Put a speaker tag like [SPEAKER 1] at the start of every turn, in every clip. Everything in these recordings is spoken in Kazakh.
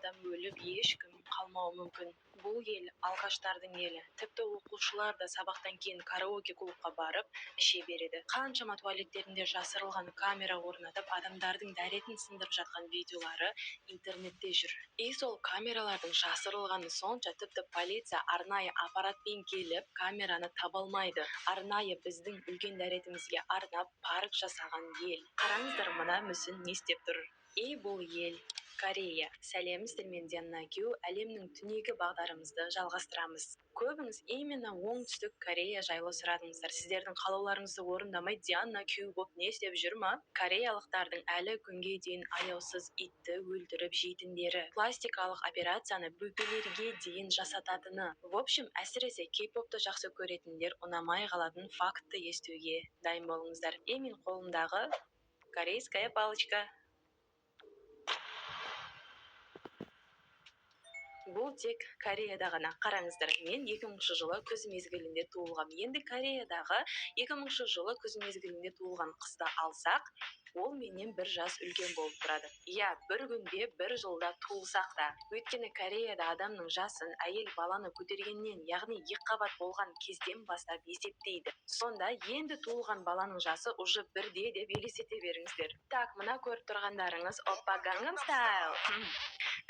[SPEAKER 1] адам өліп, ешкім қалмауы мүмкін. Бұл ел алғаштардың елі. Тіпті оқушылар да сабақтан кейін караоке клубқа барып, іше береді. Қаншама туалеттерінде жасырылған камера орнатып, адамдардың дәретін сындырып жатқан видеолары интернетте жүр. Сол камералардың жасырылғаны сонша, тіпті полиция арнайы аппаратпен келіп, камераны таба алмайды. Арнайы біздің үлкен дәретімізге арнап парк жасаған ел. Қараңыздар, мына мүсін не істеп тұр. Бұл ел Корея. Сәлеміздер, мен Диана Кю. Әлемнің түнегі бағдарымызды жалғастырамыз. Көбіңіз именно оңтүстік Корея жайлы сұрадыңыздар. Сіздердің қалауларыңызды орындамай Диана Кю боп не істеп жүр ма? Кореялықтардың әлі күнге дейін аяусыз итті өлтіріп жейтіндері, пластикалық операцияны бөпелерге дейін жасататыны. В общем, әсіресе кей-попты жақсы көретіндер ұнамай қалатын факты естуге дайын болыңыздар. Мен қолымдағы корейская палочка. Бұл тек Кореяда ғана. Қараңыздар, мен 2000 жылы күз мезгілінде туылғам. Енді Кореядағы 2000 жылы күз мезгілінде туылған қызды алсақ, ол менен бір жас үлкен болып тұрады. Бір күнде, бір жылда туылсақ та. Өйткені Кореяда адамның жасын әйел баланы көтергеннен, яғни екіқабат болған кезден бастап есептейді. Сонда енді туылған баланың жасы уже бірде деп елестете беріңіздер. Мына көріп тұрғандарыңыз Оппа Гангнам Стайл.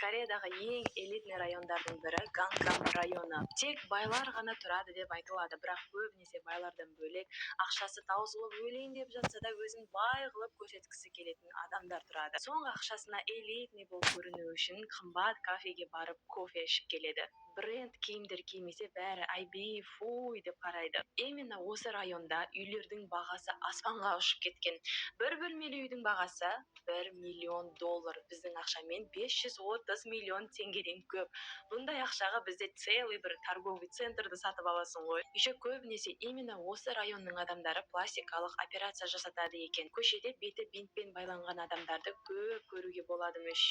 [SPEAKER 1] Кореядағы ең элитный райондардың бірі Гангнам районы. Тек байлар ғана тұрады деп айтылады, бірақ көбінесе байлардан бөлек ақшасы таусылып өлейін деп жатса да өзін бай қылып көрсеткісі келетін адамдар тұрады. Соңғы ақшасына элитный болып көріну үшін қымбат кафеге барып кофе ішіп келеді. Бренд киімдер кимесе бәрі айби, фуй деп қарайды. Именно осы районда үйлердің бағасы аспанға ұшып кеткен. Бір бөлмелі үйдің бағасы $1 миллион. Біздің ақшамен 530 миллион теңгеден көп. Бұндай ақшаға бізде целый бір торговый центрді сатып аласың ғой. Еще көбінесе именно осы районның адамдары пластикалық операция жасатады екен. Көшеде беті бинтпен байланған адамдарды көп көруге боладымыш.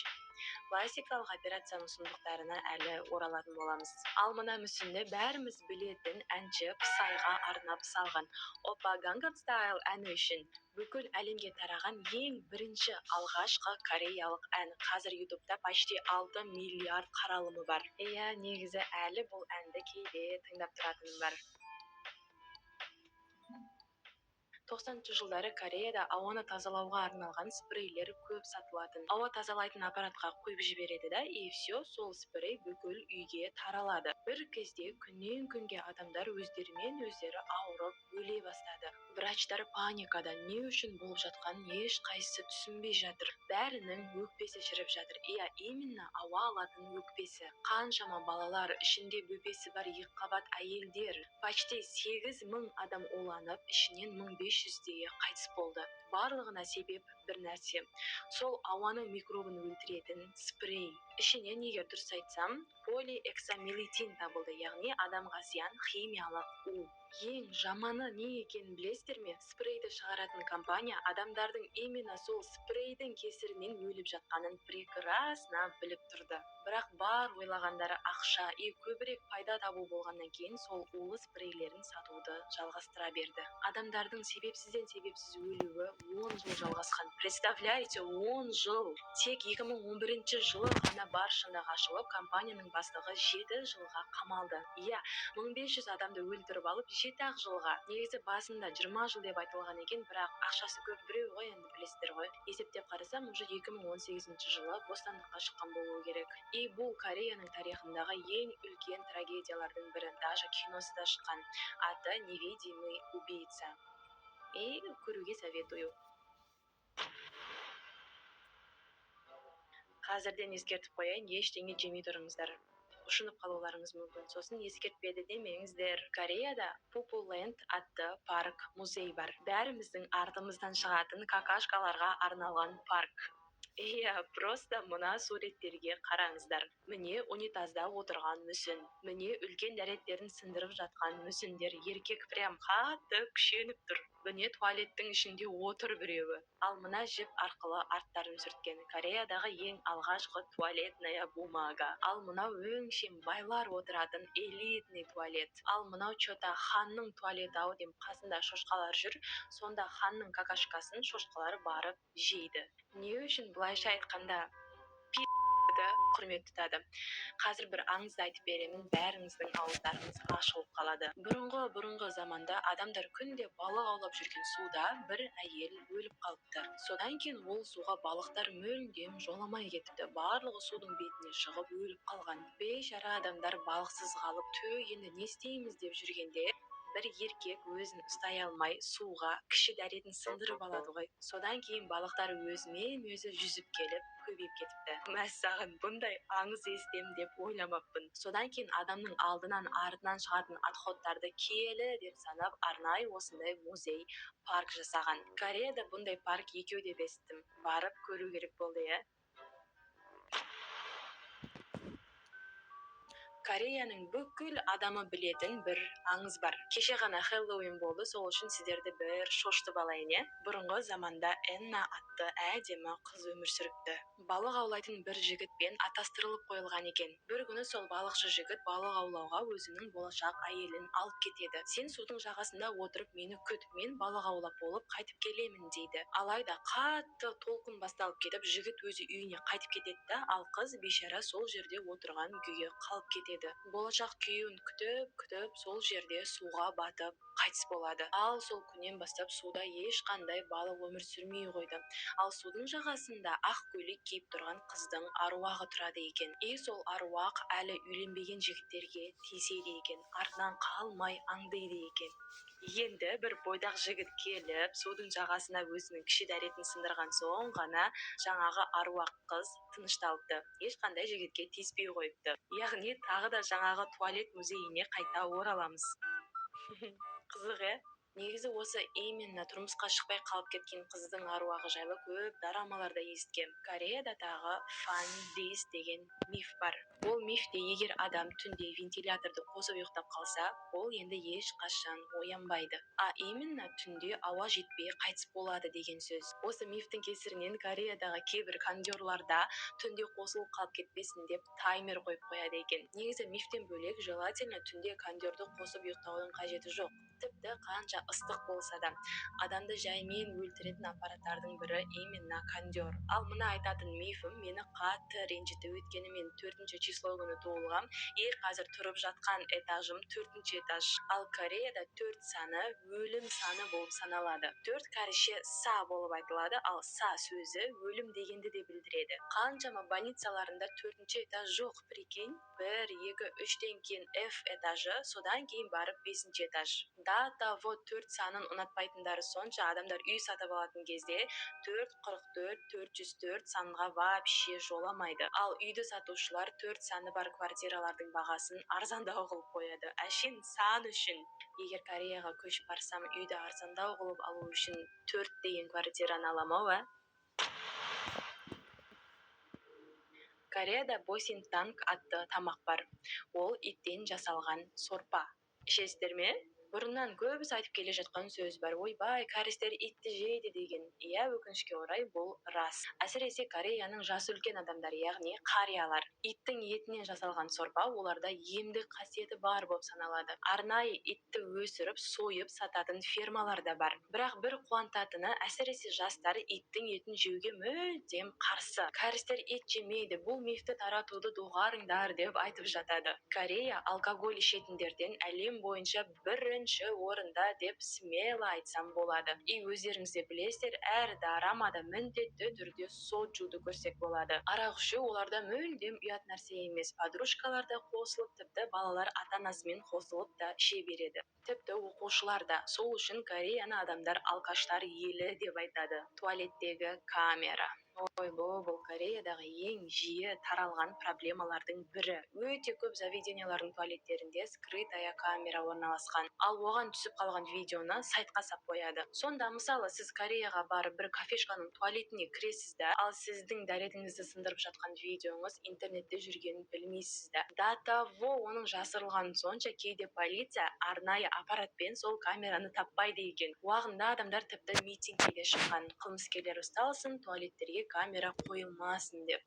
[SPEAKER 1] Пластикалық операцияның сұмдықтарына әлі оралатын боламыз. Ал мына мүсінді бәріміз білетін әнші Psyға арнап салған. Оппа Гангнам Стайл әні үшін бүкіл әлемге тараған ең бірінші алғашқы кореялық ән. Қазір ютубта почти 6 миллиард қаралымы бар. Негізі әлі бұл әнді кейде тыңдап тұратыным бар. 90 жылдары Кореяда ауаны тазалауға арналған спрейлер көп сатылатын. Ауа тазалайтын аппаратқа құйып жібереді да, все, сол спрей бүкіл үйге таралады. Бір кезде күннен күнге адамдар өздерімен өздері ауырып, өле бастады. Врачтар паникада, не үшін болып жатқанын ешқайсысы түсінбей жатыр. Бәрінің өкпесі шіріп жатыр. Именно ауа алатын өкпесі. Қаншама балалар, ішінде бөпесі бар екіқабат әйелдер. Почти 8000 адам уланып, ішінен 1500-дейі қайтыс болды. Барлығына себеп бір нәрсе. Сол ауаның микробын өлтіретін спрей. Ішінен егер дұрыс айтсам, полиэксамилетин табылды, яғни адамға зиян химиялық у. Ең жаманы не екенін білесіздер ме? Спрейді шығаратын компания адамдардың именно сол спрейдің кесірінен өліп жатқанын прекрасно біліп тұрды. Бірақ бар ойлағандары ақша, көбірек пайда табу болғаннан кейін сол улы спрейлерін сатуды жалғастыра берді. Адамдардың себепсізден себепсіз өлуі 10 жыл жалғасқан. Представляете, 10 жыл. Тек 2011 жылы ғана бар шындық ашылып, компанияның бастығы 7 жылға қамалды. 1500 адамды өлтіріп алып 7 жылға. Негізі басында 20 жыл деп айтылған екен, бірақ ақшасы көп біреу ғой, енді білесіздер ғой. Есептеп қарасам, уже 2018 жылы бостандыққа шыққан болуы керек. Бұл Кореяның тарихындағы ең үлкен трагедиялардың бірі. Даже киносы да шыққан. Аты «Невидимый убийца». Көруге советую. Қазірден ескертіп қояйын, ештеңе жемей тұрыңыздар. Ұшынып қалуларыңыз мүмкін. Сосын ескертпеді демеңіздер. Кореяда Пупуленд атты парк, музей бар. Бәріміздің артымыздан шығатын какашкаларға арналған парк. Просто мына суреттерге қараңыздар. Міне унитазда отырған мүсін. Міне үлкен дәреттерін сындырып жатқан мүсіндер. Еркек прям қатты күшеніп тұр. Міне туалеттің ішінде отыр біреуі. Ал мына жіп арқылы арттарын сүрткен. Кореядағы ең алғашқы туалетная бумага. Ал мынау өңшем байлар отыратын элитный туалет. Ал мынау чота ханның туалеті ау дейм, қасында шошқалар жүр. Сонда ханның какашкасын шошқалар барып жейді. Не үшін бұлайша айтқанда құрмет тұтады. Қазір бір аңызды айтып беремін, бәріңіздің ауыздарыңыз ашылып қалады. Бұрынғы заманда адамдар күнде балық аулап жүрген суда бір әйел өліп қалыпты. Содан кейін ол суға балықтар мүлдем жоламай кетіпті. Барлығы судың бетіне шығып өліп қалған. Бейшара адамдар балықсыз қалып, енді не істейміз деп жүргенде бір еркек өзін ұстай алмай суға кіші дәретін сындырып алады ғой. Содан кейін балықтар өзімен өзі жүзіп келіп көбейіп кетіпті. Мәссаған, бұндай аңыз естем деп ойламаппын. Содан кейін адамның алдынан артынан шығатын отходтарды киелі деп санап арнайы осындай музей, парк жасаған. Кореяда бұндай парк екеу деп естім. Барып көру керек болды, иә. Кореяның бүкіл адамы білетін бір аңыз бар. Кеше ғана Хэллоуин болды, сол үшін сіздерді бір шошытып алайын, иә. Бұрынғы заманда Энна атты әдемі қыз өмір сүріпті. Балық аулайтын бір жігітпен атастырылып қойылған екен. Бір күні сол балықшы жігіт балық аулауға өзінің болашақ әйелін алып кетеді. Сен судың жағасында отырып мені күт, мен балық аулап болып қайтып келемін дейді. Алайда қатты толқын басталып кетіп, жігіт өзі үйіне қайтып кетеді, ал қыз бейшара сол жерде отырған күйі қалып кетеді. Болашақ күйеуін күтіп сол жерде суға батып қайтыс болады. Ал сол күннен бастап суда ешқандай балық өмір сүрмей қойды. Ал судың жағасында ақ көйлек киіп тұрған қыздың аруағы тұрады екен. Сол аруақ әлі үйленбеген жігіттерге тиеседі екен, артынан қалмай аңдиды екен. Енді бір бойдақ жігіт келіп, судың жағасына өзінің кіші дәретін сындырған соң ғана жаңағы аруақ қыз тынышталыпты. Ешқандай жігітке тиіспей қойыпты. Яғни тағы да жаңағы туалет музейіне қайта ораламыз. Қызық, Негізі осы именно тұрмысқа шықпай қалып кеткен қыздың аруағы жайлы көп дорамаларда естігем. Кореяда тағы фан-дис деген миф бар. Ол мифте егер адам түнде вентиляторды қосып ұйықтап қалса, ол енді ешқашан оянбайды. Именно түнде ауа жетпей қайтыс болады деген сөз. Осы мифтің кесірінен Кореядағы кейбір кондерларда түнде қосылып қалып кетпесін деп таймер қойып қояды екен. Негізі мифтен бөлек желательно түнде кондерді қосып ұйықтаудың қажеті жоқ. Тіпті қанша ыстық болса да, адамды жаймен өлтіретін аппараттардың бірі именно кондер. Ал мына айтатын мифім мені қатты ренжітті, өйткені мен 4 число күні туылғам, қазір тұрып жатқан этажым 4 этаж. Ал Кореяда 4 саны өлім саны болып саналады. 4 кәріше са болып айтылады, ал са сөзі өлім дегенді де білдіреді. Қаншама больницаларында 4 этаж жоқ, прикинь. 1, 2, 3-тен кейін F этажы, содан кейін барып 5 этаж. Дата 4 санын ұнатпайтындары сонша, адамдар үй сатып алатын кезде 444, 404 санға вообще жоламайды. Ал үйді сатушылар 4 саны бар квартиралардың бағасын арзандау қылып қояды. Әшейін сан үшін. Егер Кореяға көшіп барсам, үйді арзандау қылып алу үшін 4 деген квартираны аламау, Кореяда босинтанг атты тамақ бар. Ол иттен жасалған сорпа. Ішесіздер ме? Бұрыннан көбісі айтып келе жатқан сөз бар. Ойбай, кәрістер итті жейді деген. Өкінішке орай бұл рас. Әсіресе Кореяның жасы үлкен адамдар, яғни қариялар. Иттің етінен жасалған сорпа оларда емдік қасиеті бар болып саналады. Арнайы итті өсіріп, сойып сататын фермалар да бар. Бірақ бір қуантатыны, әсіресе жастар иттің етін жеуге мүлдем қарсы. Кәрістер ит жемейді, бұл мифті таратуды доғарыңдар деп айтып жатады. Корея алкоголь ішетіндерден әлем бойынша бірінші орында деп смело айтсам болады. Өздеріңіз де білесіздер, әр дорамада міндетті түрде соджуды көрсек болады. Арақ ішу оларда мүлдем ұят нәрсе емес. Подружкалар да қосылып, тіпті балалар ата-анасымен қосылып та іше береді. Тіпті оқушылар да. Сол үшін Кореяны адамдар алкаштар елі деп айтады. Туалеттегі камера. Бұл Кореядағы ең жиі таралған проблемалардың бірі. Өте көп заведениялардың туалеттерінде скрытая камера орналасқан. Ал оған түсіп қалған видеоны сайтқа сап қояды. Сонда мысалы сіз Кореяға барып бір кафешканың туалетіне кіресіз да, ал сіздің дәретіңізді сындырып жатқан видеоңыз интернетте жүргенін білмейсіз да. Оның жасырылғаны сонша, кейде полиция арнайы аппаратпен сол камераны таппайды екен. Уағында адамдар тіпті митингке шыққан. Қылмыскерлер ұсталсын, туалеттерге камера қойылмасын деп.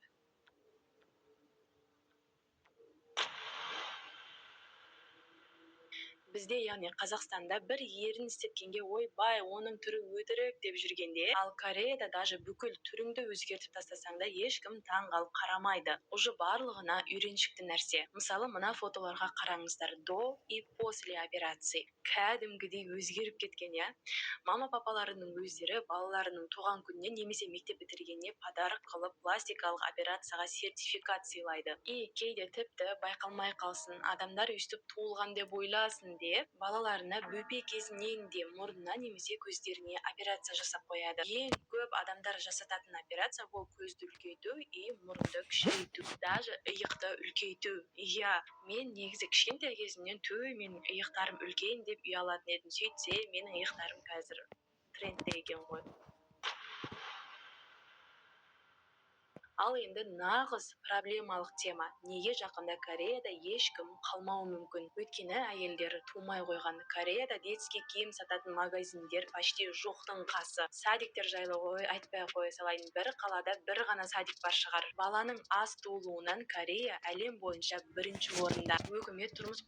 [SPEAKER 1] Бізде, яғни Қазақстанда бір ерін істеткенге ойбай, оның түрі өтірік деп жүргенде, ал Кореяда даже бүкіл түріңді өзгертіп тастасаң да ешкім таң қалып қарамайды. Уже барлығына үйреншікті нәрсе. Мысалы, мына фотоларға қараңыздар. До и после операции. Кәдімгідей өзгеріп кеткен, я. Мама папаларының өздері балаларының туған күніне немесе мектеп бітіргеніне подарок қылып пластикалық операцияға сертификат сыйлайды. И кейде тіпті байқалмай қалсын, адамдар өйстіп туылған деп ойласын деп, балаларына бөпе кезінен де мұрнына немесе көздеріне операция жасап қояды. Ең көп адамдар жасататын операция бұл көзді үлкейту и мұрынды кішірейту, даже иықты үлкейту. Иә, мен негізі кішкентай кезімнен менің иықтарым үлкен деп ұялатын едім. Сөйтсе, менің иықтарым қазір трендте екен ғой. Ал енді нағыз проблемалық тема. Неге жақында Кореяда ешкім қалмауы мүмкін? Өйткені әйелдері тумай қойған. Кореяда детский киім сататын магазиндер почти жоқтың қасы. Садиктер жайлы айтпай қоя салайын. Бір қалада бір ғана садик бар шығар. Баланың аз туылуынан Корея әлем бойынша бірінші орында. Өкімет тұрмыс